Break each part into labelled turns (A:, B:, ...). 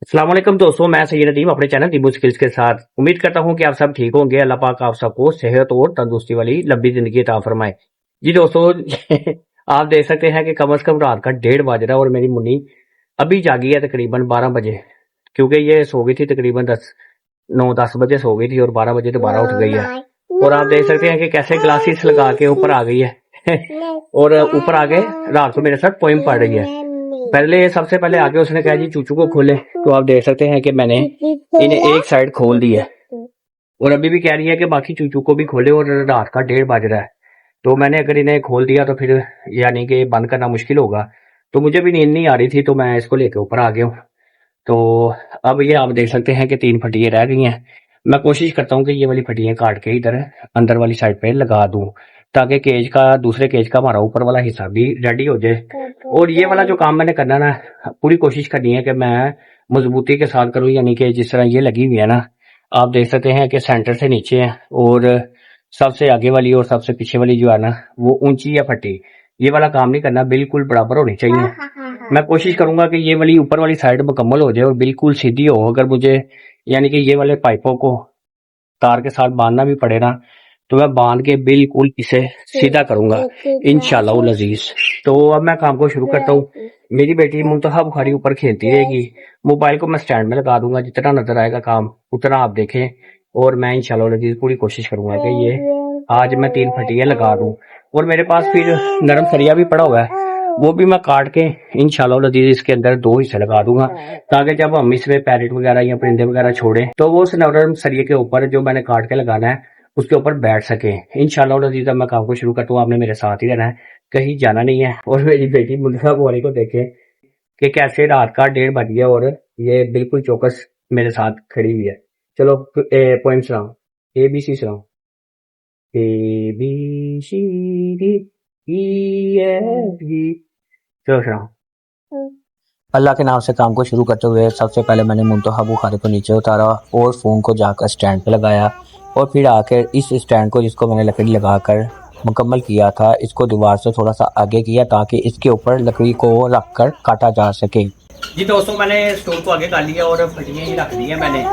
A: अस्सलाम वालेकुम दोस्तों, मैं सैयद नदीम अपने चैनल दीबू स्किल्स के साथ उम्मीद करता हूं कि आप सब ठीक होंगे। अल्लाह पाक आप सबको सेहत और तंदुरुस्ती वाली लंबी जिंदगी अता फरमाए। जी दोस्तों आप देख सकते हैं कि कम से कम रात का 1:30 बज रहा है और मेरी मुन्नी अभी जागी है तकरीबन 12 बजे, क्योंकि ये सो गई थी तकरीबन 9-10 बजे सो गई थी और 12 बजे दोबारा उठ गई है। और आप देख सकते हैं कि कैसे ग्लासेस लगा के ऊपर आ गई है और ऊपर आके रात को मेरे साथ पोइम पढ़ रही है। पहले सबसे पहले आगे उसने कहा जी चूचू को खोले, तो आप देख सकते हैं कि मैंने इन्हें एक साइड खोल दी है और अभी भी कह रही है कि बाकी चूचू को भी खोले और रात का 1:30 बज रहा है। तो मैंने अगर इन्हें खोल दिया तो फिर यानी कि बंद करना मुश्किल होगा। तो मुझे भी नींद नहीं आ रही थी तो मैं इसको लेके ऊपर आ गया हूँ। तो अब ये आप देख सकते हैं कि 3 फटियाँ रह गई हैं। मैं कोशिश करता हूँ कि ये वाली फटियाँ काट के इधर अंदर वाली साइड पे लगा दूँ, ताकि दूसरे केज का हमारा ऊपर वाला हिस्सा भी रेडी हो जाए। और ये वाला जो काम मैंने करना ना, पूरी कोशिश करनी है कि मैं मजबूती के साथ करूँ, यानी कि जिस तरह ये लगी हुई है ना, आप देख सकते हैं कि सेंटर से नीचे है और सबसे आगे वाली और सबसे पीछे वाली जो है ना वो ऊंची या फटी। ये वाला काम नहीं करना, बिल्कुल बराबर होनी चाहिए। मैं कोशिश करूंगा कि ये वाली ऊपर वाली साइड मुकम्मल हो जाए और बिल्कुल सीधी हो। अगर मुझे यानी कि ये वाले पाइपों को तार के साथ बांधना भी पड़े ना, तो मैं बांध के बिल्कुल इसे सीधा करूंगा इंशाल्लाह अजीज। तो अब मैं काम को शुरू करता हूँ। मेरी बेटी मुंतहा बुखारी ऊपर खेलती रहेगी। मोबाइल को मैं स्टैंड में लगा दूंगा, जितना नजर आएगा काम उतना आप देखें। और मैं इंशाल्लाह अजीज पूरी कोशिश करूंगा कि ये आज मैं 3 फटियां लगा दूं। और मेरे पास फिर नरम सरिया भी पड़ा हुआ है, वो भी मैं काट के इंशाल्लाह लजीज इसके अंदर 2 हिस्से लगा दूंगा, ताकि जब हम इसमें पैरेट वगैरह या परिंदे वगैरह छोड़े तो वो उस नरम सरिये के ऊपर जो मैंने काट के लगाना है उसके ऊपर बैठ सके इंशाल्लाह लजीज। अब मैं काम को शुरू करता हूँ, आपने मेरे साथ ही रहना है, कहीं जाना नहीं है। और मेरी बेटी मुल्का बोरी को देखे कि कैसे रात का 1:30 बज गया और ये बिल्कुल चौकस मेरे साथ खड़ी हुई है। चलो पोइम सुनाओ, ABC सुनाओ। ABCD EFG, चलो सुनाओ। अल्लाह के नाम से काम को शुरू करते हुए सबसे पहले मैंने मुंतहा बुखारी को नीचे उतारा और फ़ोन को जाकर स्टैंड पे लगाया और फिर आकर इस स्टैंड को, जिसको मैंने लकड़ी लगाकर मुकम्मल किया था, इसको दीवार से थोड़ा सा आगे किया ताकि इसके ऊपर लकड़ी को रख कर काटा जा सके। जी दोस्तों, मैंने स्टोर को आगे कर लिया और फटियाँ ही रख दी है मैंने।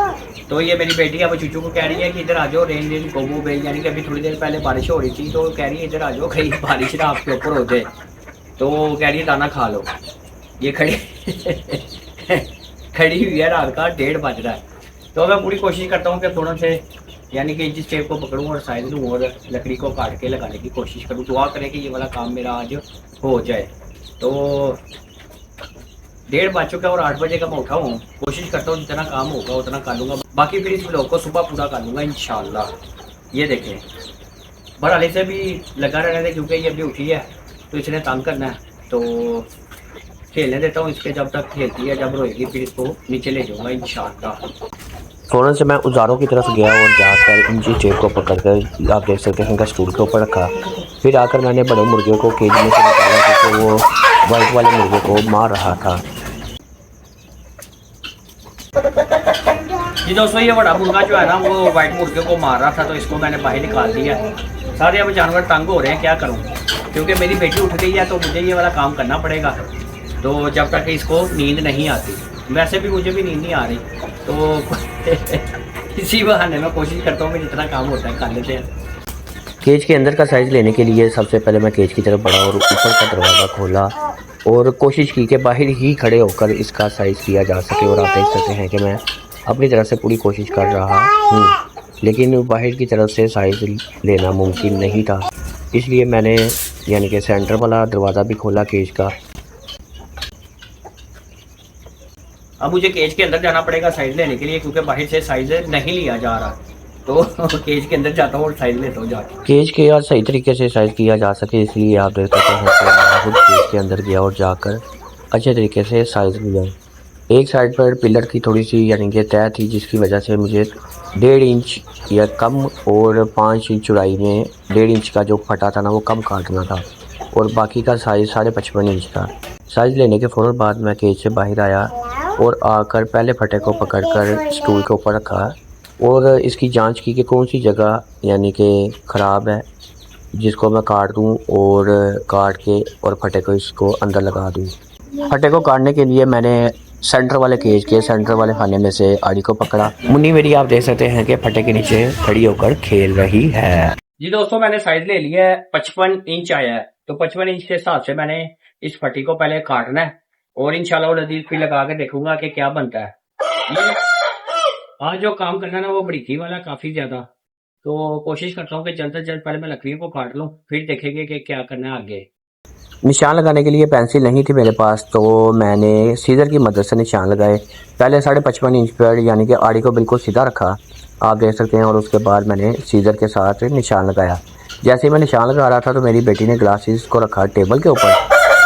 A: तो ये मेरी बेटी अब चूचू को कह रही है कि इधर आ जाओ, रेन गोबो बेल, यानी कि अभी थोड़ी देर पहले बारिश हो रही थी तो कह रही है इधर आ जाओ, कहीं बारिश ना आपके ऊपर हो जाए। तो कह रही है दाना खा लो। ये खड़ी खड़ी हुई है, रात का 1:30 बज रहा है। तो मैं पूरी कोशिश करता हूँ कि थोड़ा से यानी कि जिस टेप को पकड़ूँ और साइज लूँ और लकड़ी को काट के लगाने की कोशिश करूँ। दुआ करें कि ये वाला काम मेरा आज हो जाए। तो 1:30 बज चुका है और 8 बजे का मैं उठा हूँ। कोशिश करता हूँ जितना काम होगा उतना कर लूँगा, बाकी फिर इस ब्लॉग को सुबह पूरा कर लूँगा इंशाल्लाह। ये देखें, बड़ाले से भी लगा रहने दे क्योंकि ये अभी उठी है तो इसने तंग करना है। तो खेलने देता हूँ इसके, जब तक खेलती है, जब रोएगी फिर इसको नीचे ले जाऊंगा इंशाल्लाह। फौरन से मैं उजारों की तरफ गया और जाकर ऊंची टेप को पकड़कर, आप देख सकते हैं, स्टूल के ऊपर रखा। फिर आकर मैंने बड़े मुर्गे को केज में से निकाला क्योंकि वो वाइट वाले मुर्गे को मार रहा था। जी दोस्तों, ये बड़ा मुर्गा जो है ना वो वाइट मुर्गे को मार रहा था, तो इसको मैंने बाहर निकाल दिया। सारे अब जानवर तंग हो रहे हैं, क्या करूँ, क्योंकि मेरी बेटी उठ गई है तो मुझे ये वाला काम करना पड़ेगा। तो जब तक इसको नींद नहीं आती, वैसे भी मुझे भी नींद नहीं आ रही, तो इसी बहाने मैं कोशिश करता हूँ कि जितना काम होता है कर लेते हैं। केज के अंदर का साइज़ लेने के लिए सबसे पहले मैं केज की तरफ बढ़ा और ऊपर का दरवाज़ा खोला और कोशिश की कि बाहर ही खड़े होकर इसका साइज़ किया जा सके। और आप देख सकते हैं कि मैं अपनी तरफ से पूरी कोशिश कर रहा हूँ, लेकिन बाहर की तरफ से साइज़ लेना मुमकिन नहीं था। इसलिए मैंने यानी कि सेंटर वाला दरवाज़ा भी खोला केज का। अब मुझे केज के अंदर जाना पड़ेगा साइज लेने के लिए, क्योंकि बाहर से साइज नहीं लिया जा रहा। तो केज के अंदर जाता हूँ और साइज लेता हूँ जाके। केज के यार सही तरीके से साइज किया जा सके, इसलिए आप देख सकते हैं कि मैं खुद केज के अंदर गया और जाकर अच्छे तरीके से साइज लिया। एक साइड पर पिलर की थोड़ी सी यानी कि तय थी, जिसकी वजह से मुझे 1.5 इंच या कम और 5 इंच चौड़ाई में 1.5 इंच का जो फटा था ना वो कम काटना था और बाकी का साइज़ 55.5 इंच था। साइज़ लेने के फ़ौरन बाद मैं केज से बाहर आया और आकर पहले फटे को पकड़कर स्टूल के ऊपर रखा और इसकी जांच की कि कौन सी जगह यानी कि ख़राब है, जिसको मैं काट दूं और काट के और फटे को इसको अंदर लगा दूं। फटे को काटने के लिए मैंने सेंटर वाले केज के सेंटर वाले खाने में से आड़ी को पकड़ा। मुन्नी मेरी आप देख सकते हैं कि फटे के नीचे खड़ी होकर खेल रही है। जी दोस्तों, मैंने साइज ले लिया है, 55 इंच आया है। तो 55 इंच के हिसाब से मैंने इस फटी को पहले काटना है और इंशाल्लाह लजीज फिर लगा के देखूंगा कि क्या बनता है। आज जो काम करना है ना वो बरीकी वाला काफी ज्यादा, तो कोशिश करता हूँ कि जल्द से जल्द पहले मैं लकड़ियों को काट लूँ, फिर देखेंगे कि क्या करना है आगे। निशान लगाने के लिए पेंसिल नहीं थी मेरे पास, तो मैंने सीजर की मदद से निशान लगाए। पहले 55.5 इंच पर यानी कि आड़ी को बिल्कुल सीधा रखा, आप देख सकते हैं, और उसके बाद मैंने सीजर के साथ निशान लगाया। जैसे ही मैं निशान लगा रहा था तो मेरी बेटी ने ग्लासेस को रखा टेबल के ऊपर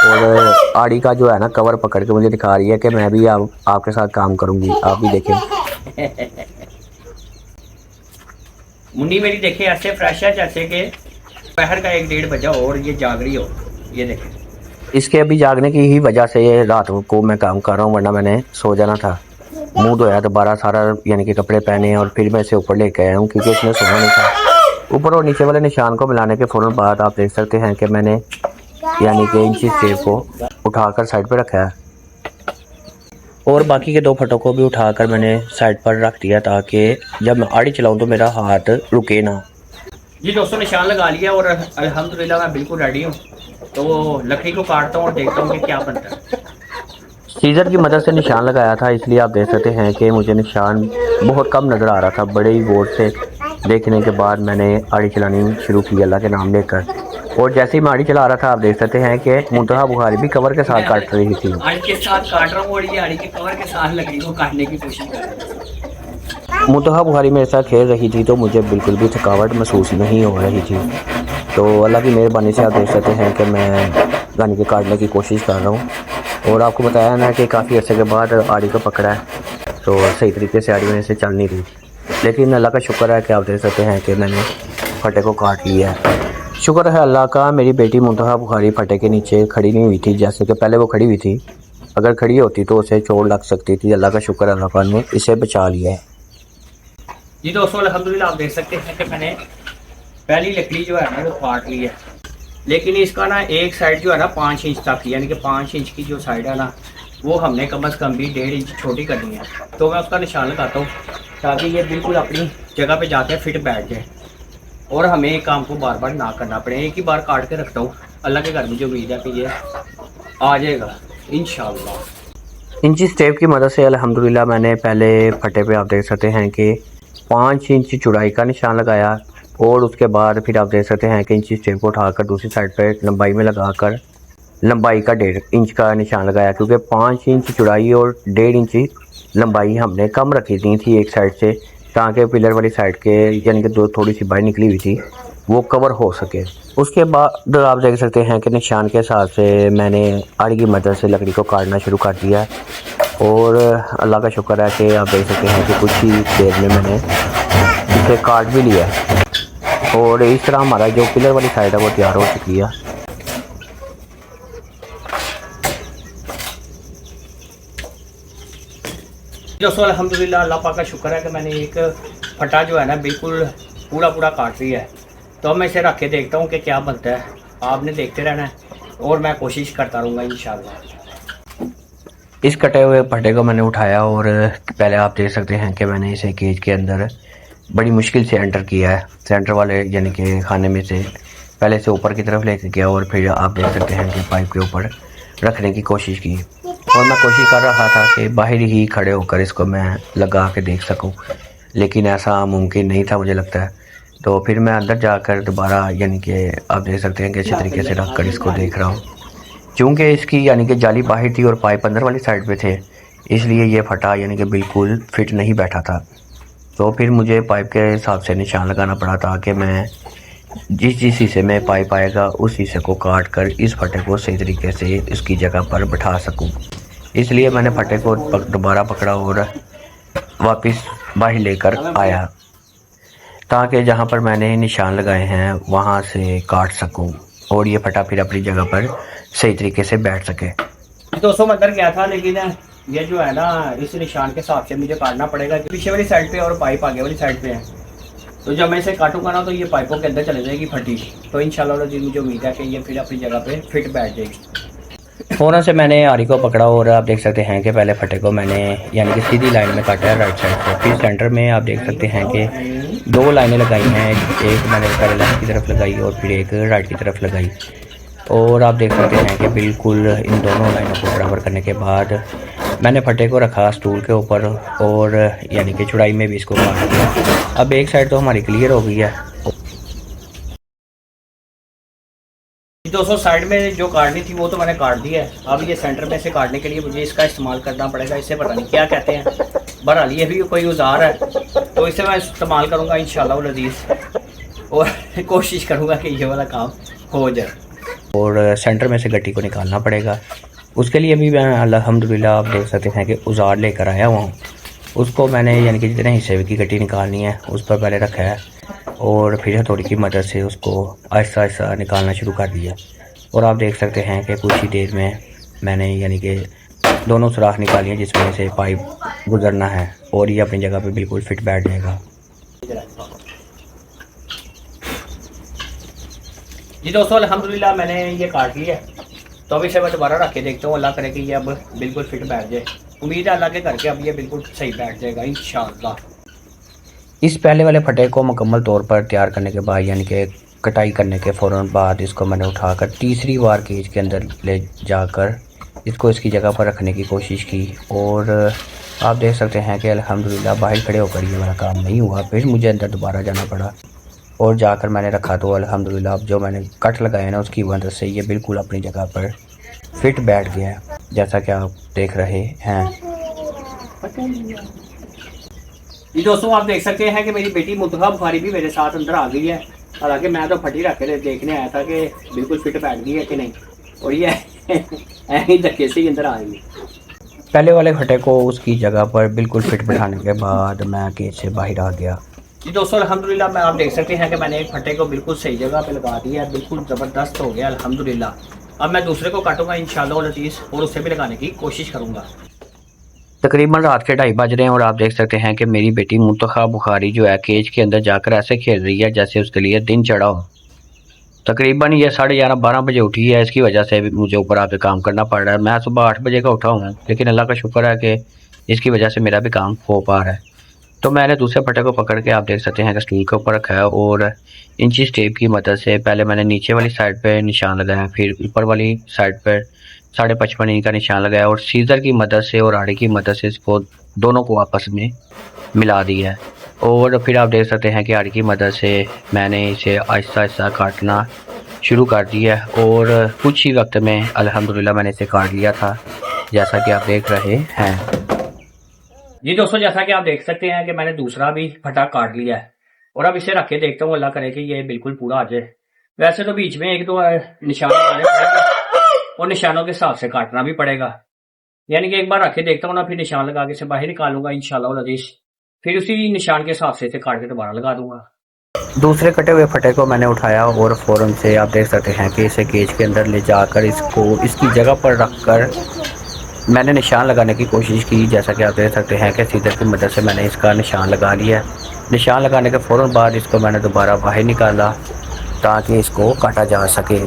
A: और आड़ी का जो है ना कवर पकड़ के मुझे दिखा रही है कि मैं भी आपके साथ काम करूँगी, आप भी देखें। मुन्नी मेरी देखे ऐसे फ्रेश है जैसे कि दोपहर का 1-1:30 बजा और ये जाग रही हो, ये देखें। इसके अभी जागने की ही वजह से ये रात को मैं काम कर रहा हूँ, वरना मैंने सो जाना था। मुंह धोया दोबारा सारा यानी कि कपड़े पहने और फिर मैं इसे ऊपर लेके आया हूँ क्योंकि इसने सोना नहीं था। ऊपर और नीचे वाले निशान को मिलाने के फ़ौरन बाद आप देख सकते हैं कि मैंने यानी कि इंची टेप को उठाकर साइड पर रखा है और बाकी के 2 फटों को भी उठाकर मैंने साइड पर रख दिया ताकि जब मैं आड़ी चलाऊं तो मेरा हाथ रुके ना। जी दोस्तों, निशान लगा लिया और अल्हम्दुलिल्लाह मैं बिल्कुल रेडी हूँ। तो लकड़ी को काटता हूँ और देखता हूँ कि क्या बनता है। सीजर की मदद से निशान लगाया था, इसलिए आप देख सकते हैं कि मुझे निशान बहुत कम नज़र आ रहा था। बड़े ही गौर से देखने के बाद मैंने आड़ी चलानी शुरू की अल्लाह के नाम लेकर, और जैसे ही मैं आड़ी चला रहा था आप देख सकते हैं कि मुंतहा बुखारी भी कवर के साथ काट रही थी। आड़ी के साथ काट रहा हूँ और ये आड़ी के कवर के साथ लकड़ी को काटने की कोशिश कर रही है। मुंतहा बुखारी मेरे साथ खेल रही थी तो मुझे बिल्कुल भी थकावट महसूस नहीं हो रही थी। तो अल्लाह की मेहरबानी से आप देख सकते हैं कि मैं गाने के काटने की कोशिश कर रहा हूँ और आपको बताया ना कि काफ़ी अर्से के बाद आड़ी को पकड़ा है, तो सही तरीके से आड़ी में से चल नहीं रही, लेकिन अल्लाह का शुक्र है कि आप देख सकते हैं कि मैंने फटे को काट लिया है। शुक्र है अल्लाह का, मेरी बेटी मुंतहा बुखारी फटे के नीचे खड़ी नहीं हुई थी जैसे कि पहले वो खड़ी हुई थी। अगर खड़ी होती तो उसे चोट लग सकती थी। अल्लाह का शुक्र है, अल्लाह ने इसे बचा लिया है। जी दोस्तों, अल्हम्दुलिल्लाह आप देख सकते हैं कि मैंने पहली लकड़ी जो है ना वो काट ली है, लेकिन इसका ना एक साइड जो है ना 5 इंच तक, यानी कि 5 इंच की जो साइड है ना वो हमने कम से कम भी 1.5 इंच छोटी करनी है। तो मैं उसका निशान लगाता हूँ ताकि ये बिल्कुल अपनी जगह पे जाके फिट बैठ जाए और हमें एक काम को बार बार ना करना पड़े। एक ही बार काट के रखता हूँ, अल्लाह के घर में जो उम्मीद है कि ये आ जाएगा इंशाल्लाह। इंची टेप की मदद से अल्हम्दुलिल्लाह मैंने पहले फटे पे आप देख सकते हैं कि 5 इंच चौड़ाई का निशान लगाया और उसके बाद फिर आप देख सकते हैं कि इंची टेप को उठाकर दूसरी साइड पर लंबाई में लगाकर लंबाई का 1.5 इंच का निशान लगाया, क्योंकि 5 इंच चौड़ाई और 1.5 इंच लंबाई हमने कम रखी थी एक साइड से, ताकि पिलर वाली साइड के यानी कि जो थोड़ी सी बाहर निकली हुई थी वो कवर हो सके। उसके बाद आप देख सकते हैं कि निशान के हिसाब से मैंने आड़ी की मदद से लकड़ी को काटना शुरू कर दिया और अल्लाह का शुक्र है कि आप देख सकते हैं कि कुछ ही देर में मैंने इसे काट भी लिया और इस तरह हमारा जो पिलर वाली साइड है वो तैयार हो चुकी है। दोस्तों अल्हम्दुलिल्लाह अल्लाह पाक का शुक्र है कि मैंने एक फटा जो है ना बिल्कुल पूरा काट लिया है। तो अब मैं इसे रख के देखता हूँ कि क्या बनता है। आपने देखते रहना है और मैं कोशिश करता रहूँगा इंशाल्लाह। इस कटे हुए फटे को मैंने उठाया और पहले आप देख सकते हैं कि मैंने इसे केज के अंदर बड़ी मुश्किल से एंटर किया है। सेंटर वाले यानी कि खाने में से पहले से ऊपर की तरफ लेके गया और फिर आप देख सकते हैं कि पाइप के ऊपर रखने की कोशिश की और मैं कोशिश कर रहा था कि बाहर ही खड़े होकर इसको मैं लगा के देख सकूं, लेकिन ऐसा मुमकिन नहीं था मुझे लगता है। तो फिर मैं अंदर जाकर दोबारा यानी कि आप देख सकते हैं कि अच्छे तरीके से रख कर इसको देख रहा हूँ। चूँकि इसकी यानी कि जाली बाहर थी और पाइप अंदर वाली साइड पे थे, इसलिए ये फटा यानी कि बिल्कुल फिट नहीं बैठा था। तो फिर मुझे पाइप के हिसाब से निशान लगाना पड़ा था कि मैं जिस हिस्से में पाइप आएगा उस हिस्से को काट कर इस फटे को सही तरीके से इसकी जगह पर बैठा सकूं। इसलिए मैंने फटे को दोबारा पकड़ा और वापस बाहर लेकर आया ताकि जहां पर मैंने निशान लगाए हैं वहां से काट सकूं और ये फटा फिर अपनी जगह पर सही तरीके से बैठ सके। दोस्तों मैं अंदर गया था, लेकिन ये जो है ना इस निशान के हिसाब से मुझे काटना पड़ेगा। पीछे वाली साइड पे और पाइप आगे वाली साइड पे है, तो जब मैं इसे काटूंगा ना तो ये पाइपों के अंदर चले जाएगी फटी। तो इंशाल्लाह जी मुझे उम्मीद है कि ये फिर अपनी जगह पे फिट बैठ जाएगी। फ़ौरन से मैंने आरी को पकड़ा और आप देख सकते हैं कि पहले फटे को मैंने यानी कि सीधी लाइन में काटा है राइट साइड से। फिर सेंटर में आप देख सकते हैं कि 2 लाइनें लगाई हैं, एक मैंने पहले लेफ्ट की तरफ लगाई और फिर एक राइट की तरफ लगाई। और आप देख सकते हैं कि बिल्कुल इन दोनों लाइनों को बराबर करने के बाद मैंने फटे को रखा स्टूल के ऊपर और यानी कि चौड़ाई में भी इसको काट दिया। अब एक साइड तो हमारी क्लियर हो गई है। दोस्तों साइड में जो काटनी थी वो तो मैंने काट दी है। अब ये सेंटर में से काटने के लिए मुझे इसका इस्तेमाल करना पड़ेगा। इसे पता नहीं क्या कहते हैं, बहरहाल ये भी कोई औजार है, तो इसे मैं इस्तेमाल करूँगा इंशाल्लाह लजीज, और कोशिश करूँगा कि ये वाला काम हो जाए। और सेंटर में से गट्टी को निकालना पड़ेगा। उसके लिए भी मैं अल्हम्दुलिल्लाह आप देख सकते हैं कि औजार लेकर आया हुआ हूँ। उसको मैंने यानी कि जितने हिस्से की गट्टी निकालनी है उस पर पहले रखा है और फिर हथौड़ी की मदद से उसको आहिस्ता आहिस्ता निकालना शुरू कर दिया। और आप देख सकते हैं कि कुछ ही देर में मैंने यानी कि दोनों सुराख निकाली हैं जिसमें से पाइप गुजरना है और ये अपनी जगह पे बिल्कुल फिट बैठ जाएगा। जी दोस्तों अल्हम्दुलिल्लाह मैंने ये काट लिया, तो अभी से मैं दोबारा रख के देखता हूँ। अल्लाह करे कि ये अब बिल्कुल फिट बैठ जाए। उम्मीद है अल्लाह के करके अब ये बिल्कुल सही बैठ जाएगा इंशाअल्लाह। इस पहले वाले फटे को मुकम्मल तौर पर तैयार करने के बाद यानी कि कटाई करने के फ़ौरन बाद इसको मैंने उठाकर तीसरी बार केज के अंदर ले जाकर इसको इसकी जगह पर रखने की कोशिश की। और आप देख सकते हैं कि अल्हम्दुलिल्लाह बाहर खड़े होकर ये मेरा काम नहीं हुआ, फिर मुझे अंदर दोबारा जाना पड़ा और जाकर मैंने रखा। तो अल्हम्दुलिल्लाह अब जो मैंने कट लगाए ना उसकी वजह से ये बिल्कुल अपनी जगह पर फिट बैठ गया है जैसा कि आप देख रहे हैं। जी दोस्तों आप देख सकते हैं कि मेरी बेटी मुतहा बुखारी भी मेरे साथ अंदर आ गई है। हालांकि मैं तो फटी रख के देखने आया था कि बिल्कुल फिट बैठ गई है कि नहीं, और ये ऐसे धक्के से ही अंदर आ गई। पहले वाले फटे को उसकी जगह पर बिल्कुल फिट बैठाने के बाद मैं केज से बाहर आ गया। जी दोस्तों अल्हम्दुलिल्लाह मैं आप देख सकते हैं कि मैंने एक फटे को बिल्कुल सही जगह पे लगा दिया है, बिल्कुल ज़बरदस्त हो गया अल्हम्दुलिल्लाह। अब मैं दूसरे को काटूंगा इंशाल्लाह लतीफ़ और उसे भी लगाने की कोशिश करूंगा। तकरीबन रात के 2:30 बज रहे हैं और आप देख सकते हैं कि मेरी बेटी मुंतखब बुखारी जो है केज के अंदर जाकर ऐसे खेल रही है जैसे उसके लिए दिन चढ़ा हो। तकरीबन ये 11:30-12 बजे उठी है, इसकी वजह से मुझे ऊपर आके काम करना पड़ रहा है। मैं सुबह 8 बजे का उठा हूँ, लेकिन अल्लाह का शुक्र है कि इसकी वजह से मेरा भी काम हो पा रहा है। तो मैंने दूसरे फटे को पकड़ के आप देख सकते हैं कि स्टूल के ऊपर रखा है और इंची टेप की मदद से पहले मैंने नीचे वाली साइड पे निशान लगाया, फिर ऊपर वाली साइड पर 55.5 इंच का निशान लगाया और सीजर की मदद से और आड़ी की मदद से इसको दोनों को आपस में मिला दिया है। और फिर आप देख सकते हैं कि आड़ी की मदद से मैंने इसे आहिस्ता आहिस्ता काटना शुरू कर दिया है और कुछ ही वक्त में अल्हम्दुलिल्लाह मैंने इसे काट लिया था जैसा कि आप देख रहे हैं। जी दोस्तों जैसा कि आप देख सकते हैं कि मैंने दूसरा भी फटा काट लिया है और अब इसे रख के देखता हूँ, अल्लाह करे कि ये बिल्कुल पूरा आ जाए। वैसे तो बीच में एक दो निशान लगाने पड़ेंगे और निशानों के हिसाब से काटना भी पड़ेगा, यानी कि एक बार रख के देखता हूँ ना, फिर निशान लगा के इसे बाहर निकालूंगा इंशाल्लाह लजीज, फिर उसी निशान के हिसाब से इसे काट के दोबारा लगा दूंगा। दूसरे कटे हुए फटे को मैंने उठाया और फ़ौरन से आप देख सकते हैं कि इसे केज के अंदर ले जाकर इसको इसकी जगह पर रखकर मैंने निशान लगाने की कोशिश की। जैसा कि आप देख सकते हैं कि सीजर की मदद से मैंने इसका निशान लगा लिया। निशान लगाने के फ़ौरन बाद इसको मैंने दोबारा बाहर निकाला ताकि इसको काटा जा सके।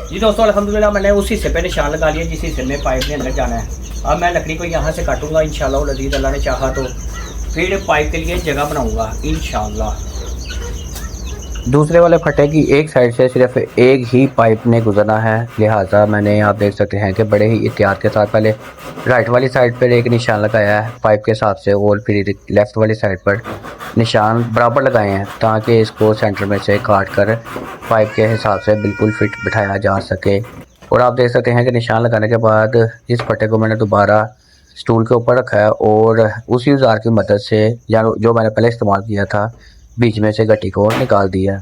A: जी दोस्तों अल्हम्दुलिल्लाह मैंने उस हिस्से पे निशान लगा लिया जिस हिस्से में पाइप ने अंदर जाना है। अब मैं लकड़ी को यहाँ से काटूंगा इंशाल्लाह लजीज, अल्लाह ने चाहा तो फिर पाइप के लिए जगह बनाऊंगा इंशाल्लाह। दूसरे वाले फटे की एक साइड से सिर्फ एक ही पाइप ने गुजरना है, लिहाजा मैंने आप देख सकते हैं कि बड़े ही एहतियात के साथ पहले राइट वाली साइड पर एक निशान लगाया है पाइप के हिसाब से और फिर लेफ़्ट वाली साइड पर निशान बराबर लगाए हैं ताकि इसको सेंटर में से काट कर पाइप के हिसाब से बिल्कुल फिट बिठाया जा सके। और आप देख सकते हैं कि निशान लगाने के बाद इस फटे को मैंने दोबारा स्टूल के ऊपर रखा है और उसी औजार की मदद से या जो मैंने पहले इस्तेमाल किया था बीच में से गट्टी को निकाल दिया।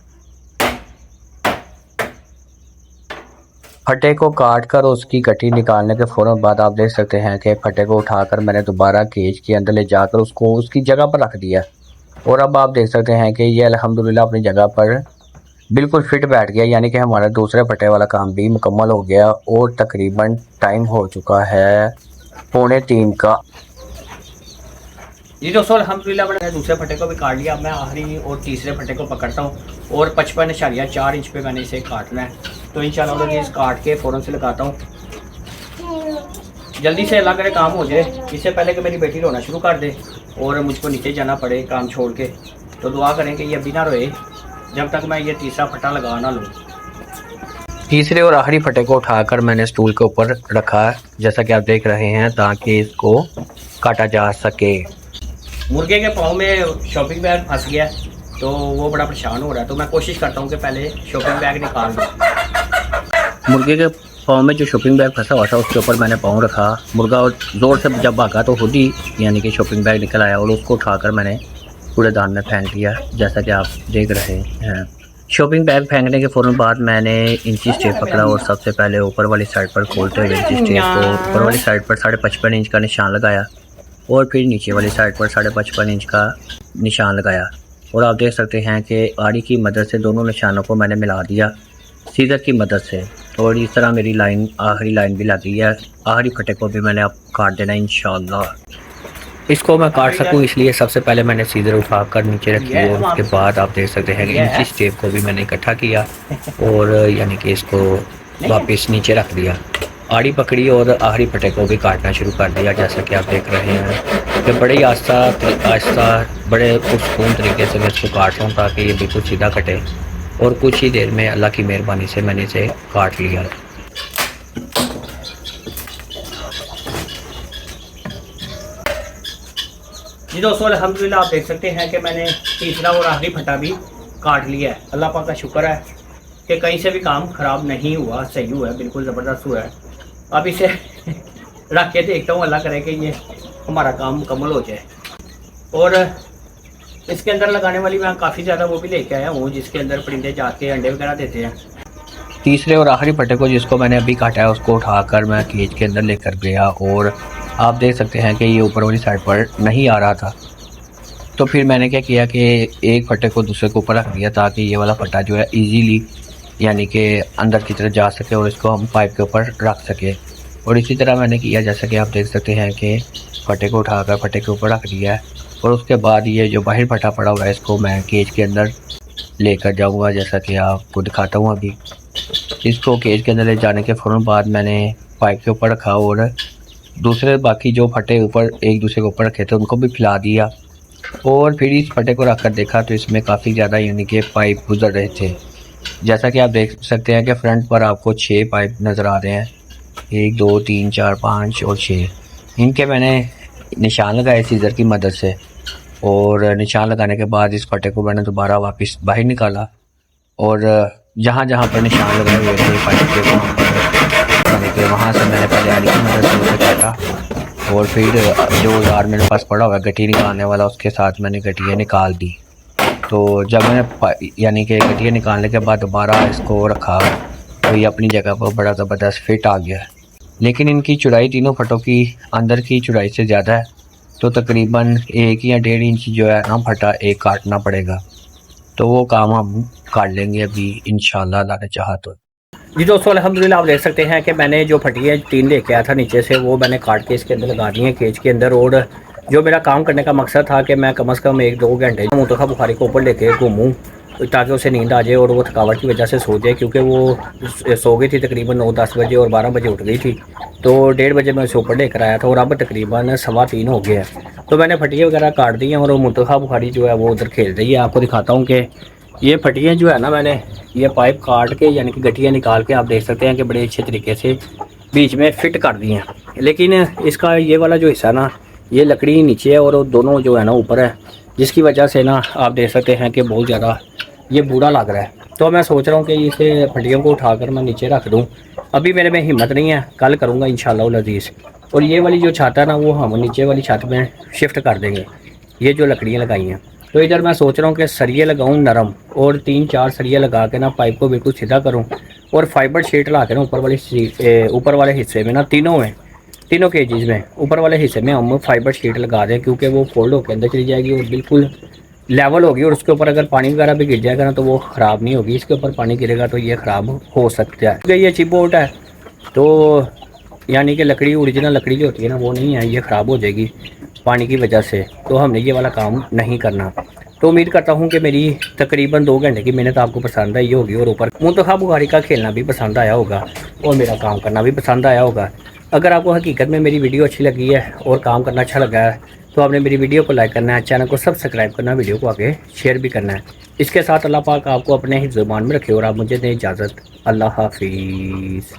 A: फटे को काट कर उसकी गट्टी निकालने के फ़ौरन बाद आप देख सकते हैं कि फटे को उठाकर मैंने दोबारा केज के अंदर ले जाकर उसको उसकी जगह पर रख दिया और अब आप देख सकते हैं कि ये अल्हम्दुलिल्लाह अपनी जगह पर बिल्कुल फिट बैठ गया, यानी कि हमारा दूसरे फटे वाला काम भी मुकम्मल हो गया और तकरीबन टाइम हो चुका है 2:45 का। जी दोस्तों अल्हम्दुलिल्लाह मैंने दूसरे फटे को भी काट लिया। मैं आखिरी और तीसरे फटे को पकड़ता हूँ और 55.4 इंच पे मैंने इसे काटना है तो इंशाल्लाह ये काट के फ़ौरन से लगाता हूँ, जल्दी से अल्लाह करे काम हो जाए, इससे पहले कि मेरी बेटी रोना शुरू कर दे और मुझको नीचे जाना पड़े काम छोड़ के। तो दुआ करें कि ये अभी ना रोए जब तक मैं ये तीसरा फटा लगा ना लूँ। तीसरे और आखिरी फटे को उठाकर मैंने स्टूल के ऊपर रखा है, जैसा कि आप देख रहे हैं, ताकि इसको काटा जा सके। मुर्गे के पाँव में शॉपिंग बैग फंस गया तो वो बड़ा परेशान हो रहा है, तो मैं कोशिश करता हूँ कि पहले शॉपिंग बैग निकाल दूँ। मुर्गे के पाँव में जो शॉपिंग बैग फंसा हुआ था उसके ऊपर मैंने पाँव रखा। मुर्गा ज़ोर से जब भागा तो खुद ही यानी कि शॉपिंग बैग निकल आया और उसको उठाकर मैंने कूड़ेदान में फेंक दिया, जैसा कि आप देख रहे हैं। शॉपिंग बैग फेंकने के फ़ौरन बाद मैंने इंची टेप पकड़ा और सबसे पहले ऊपर वाली साइड पर खोलते हुए इंची टेप को ऊपर वाली साइड पर 55.5 इंच का निशान लगाया और फिर नीचे वाली साइड पर 55.5 इंच का निशान लगाया। और आप देख सकते हैं कि आड़ी की मदद से दोनों निशानों को मैंने मिला दिया सीज़र की मदद से, और इस तरह मेरी लाइन आखिरी लाइन भी लग गई है। आखिरी फटे को भी मैंने अब काट देना इंशाल्लाह। इसको मैं काट सकूं इसलिए सबसे पहले मैंने सीज़र उठा कर नीचे रखी और उसके बाद आप देख सकते हैं कि इंची टेप को भी मैंने इकट्ठा किया और यानी कि इसको वापस नीचे रख दिया। आड़ी पकड़ी और आखिरी फटे को भी काटना शुरू कर दिया, जैसा कि आप देख रहे हैं कि बड़े आहिस्ता बड़े पुरसकून तरीके से मैं इसको काट रहा हूँ ताकि ये बिल्कुल सीधा कटे, और कुछ ही देर में अल्लाह की मेहरबानी से मैंने इसे काट लिया। जी दोस्तों, अल्हम्दुलिल्लाह आप देख सकते हैं कि मैंने तीसरा और आखिरी फटा भी काट लिया है। अल्लाह पाक का शुक्र है कि कहीं से भी काम ख़राब नहीं हुआ, सही हुआ है, बिल्कुल ज़बरदस्त हुआ है। अब इसे रख के देखता हूँ, अल्लाह करे कि ये हमारा काम मुकम्मल हो जाए। और इसके अंदर लगाने वाली मैं काफ़ी ज़्यादा वो भी लेके आया हूँ जिसके अंदर परिंदे जाके अंडे वगैरह देते हैं। तीसरे और आखिरी फटे को जिसको मैंने अभी काटा है उसको उठाकर मैं केज के अंदर लेकर गया और आप देख सकते हैं कि ये ऊपर वाली साइड पर नहीं आ रहा था, तो फिर मैंने क्या किया कि एक फटे को दूसरे के ऊपर रख दिया ताकि ये वाला फटा जो है इजीली यानी कि अंदर की तरफ जा सके और इसको हम पाइप के ऊपर रख सके। और इसी तरह मैंने किया, जैसा कि आप देख सकते हैं कि फटे को उठाकर फटे के ऊपर रख दिया है। और उसके बाद ये जो बाहर फटा पड़ा हुआ है इसको मैं केज के अंदर लेकर जाऊँगा, जैसा कि आपको दिखाता हूँ। अभी इसको केज के अंदर ले जाने के फ़ौरन बाद मैंने पाइप के ऊपर रखा और दूसरे बाकी जो फटे ऊपर एक दूसरे के ऊपर रखे थे उनको भी फैला दिया और फिर इस फटे को रख कर देखा तो इसमें काफ़ी ज़्यादा यानी कि पाइप गुजर रहे थे। जैसा कि आप देख सकते हैं कि फ्रंट पर आपको 6 पाइप नज़र आ रहे हैं, 1 2 3 4 5 और 6। इनके मैंने निशान लगाए सीज़र की मदद से और निशान लगाने के बाद इस फटे को मैंने दोबारा वापस बाहर निकाला और जहाँ जहाँ पर निशान लगाए हुए थे पाइप के वहाँ से मैंने पहले आड़ी की मदद से उसे काटा और फिर जो औजार मेरे पास पड़ा हुआ गट्टी निकालने वाला उसके साथ मैंने गट्टियाँ निकाल दी। तो जब मैंने यानी कि गट्टियाँ निकालने के बाद दोबारा इसको रखा तो ये अपनी जगह पर बड़ा ज़बरदस्त फिट आ गया। लेकिन इनकी चौड़ाई तीनों फटों की अंदर की चौड़ाई से ज़्यादा है, तो तकरीबन 1 या 1.5 इंच जो है ना फटा एक काटना पड़ेगा, तो वो काम हम काट लेंगे अभी इंशाल्लाह अल्लाह ने चाहा तो। जी दोस्तों, अल्हम्दुलिल्लाह आप देख सकते हैं कि मैंने जो फटियाँ 3 लेके आया था नीचे से वो मैंने काट के इसके अंदर लगा दी हैं केज के अंदर। और जो मेरा काम करने का मकसद था कि मैं कम से कम 1-2 घंटे मुंतखब बुखारी को ऊपर लेके घूमूँ ताकि उसे नींद आ जाए और वो थकावट की वजह से सो जाए, क्योंकि वो सो गई थी तकरीबन 9-10 बजे और 12 बजे उठ गई थी। तो 1:30 बजे मैं उसे ऊपर लेकर आया था और अब तकरीबन 3:15 हो गया है। तो मैंने फटियाँ वगैरह काट दी हैं और वो मुंतखब बुखारी जो है वो उधर खेल रही है। आपको दिखाता हूँ कि ये फटियाँ जो है ना मैंने ये पाइप काट के यानी कि गट्टियाँ निकाल के आप देख सकते हैं कि बड़े अच्छे तरीके से बीच में फिट कर दी हैं। लेकिन इसका ये वाला जो हिस्सा ना ये लकड़ी नीचे है और दोनों जो है ना ऊपर है, जिसकी वजह से ना आप देख सकते हैं कि बहुत ज़्यादा ये बूढ़ा लग रहा है। तो मैं सोच रहा हूँ कि इसे फटियों को उठाकर मैं नीचे रख दूँ। अभी मेरे में हिम्मत नहीं है, कल करूँगा इंशाअल्लाह अज़ीज़। और ये वाली जो छत है ना वो हम नीचे वाली छत में शिफ्ट कर देंगे, ये जो लकड़ियाँ लगाई हैं। तो इधर मैं सोच रहा हूँ कि सरिये लगाऊँ नरम और 3-4 सरिये लगा के ना पाइप को बिल्कुल सीधा करूँ और फाइबर शीट ला के ना ऊपर वाले हिस्से में ना तीनों केजीज़ में ऊपर वाले हिस्से में हम फाइबर शीट लगा दें, क्योंकि वो फोल्ड होकर अंदर चली जाएगी और बिल्कुल लेवल होगी। और उसके ऊपर अगर पानी वगैरह भी गिर जाएगा ना तो वो ख़राब नहीं होगी। इसके ऊपर पानी गिरेगा तो ये ख़राब हो सकता है, क्योंकि ये चिपबोर्ड है तो यानी कि लकड़ी ओरिजिनल लकड़ी जो होती है ना वो नहीं है, ये ख़राब हो जाएगी पानी की वजह से। तो हमने ये वाला काम नहीं करना। तो उम्मीद करता हूँ कि मेरी तकरीबन 2 घंटे की मेहनत आपको पसंद आई होगी और ऊपर मुंतखब बुखारी का खेलना भी पसंद आया होगा और मेरा काम करना भी पसंद आया होगा। अगर आपको हकीकत में मेरी वीडियो अच्छी लगी है और काम करना अच्छा लगा है तो आपने मेरी वीडियो को लाइक करना है, चैनल को सब्सक्राइब करना है, वीडियो को आगे शेयर भी करना है। इसके साथ अल्लाह पाक आपको अपने ही ज़ुबान में रखे और आप मुझे दें इजाज़त। अल्लाह हाफिज़।